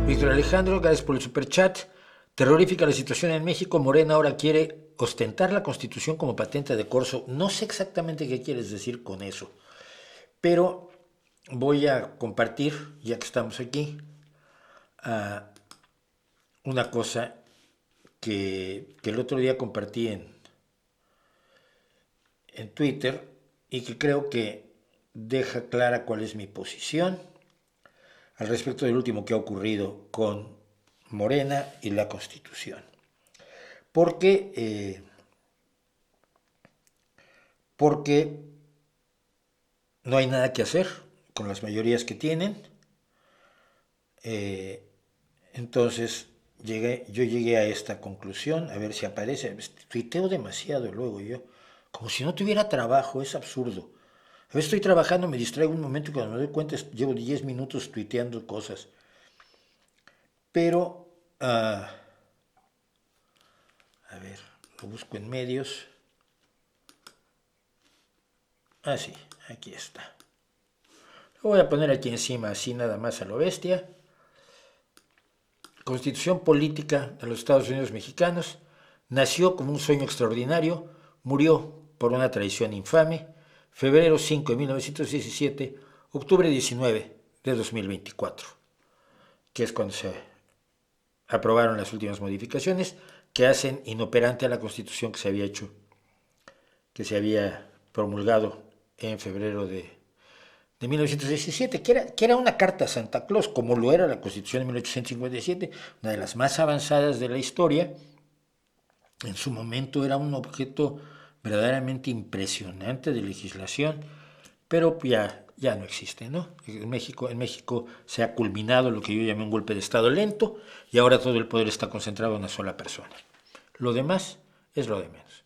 Víctor Alejandro, gracias por el superchat. Terrorífica la situación en México. Morena ahora quiere ostentar la Constitución como patente de corso. No sé exactamente qué quieres decir con eso, pero voy a compartir, ya que estamos aquí, una cosa que el otro día compartí en Twitter y que creo que deja clara cuál es mi posición al respecto del último que ha ocurrido con Morena y la Constitución. Porque, porque no hay nada que hacer con las mayorías que tienen. Eh, entonces yo llegué a esta conclusión, a ver si aparece. Tuiteo demasiado luego yo, como si no tuviera trabajo, es absurdo. A veces estoy trabajando, me distraigo un momento y cuando me doy cuenta llevo 10 minutos tuiteando cosas. Pero, a ver, lo busco en medios. Ah, sí, aquí está. Lo voy a poner aquí encima, así nada más a lo bestia. Constitución política de los Estados Unidos mexicanos. Nació como un sueño extraordinario, murió por una traición infame. Febrero 5 de 1917, octubre 19 de 2024, que es cuando se aprobaron las últimas modificaciones que hacen inoperante a la Constitución que se había hecho, que se había promulgado en febrero de 1917, que era una carta a Santa Claus, como lo era la Constitución de 1857, una de las más avanzadas de la historia. En su momento era un objeto verdaderamente impresionante de legislación, pero ya no existe, ¿no? En México se ha culminado lo que yo llamé un golpe de Estado lento y ahora todo el poder está concentrado en una sola persona. Lo demás es lo de menos.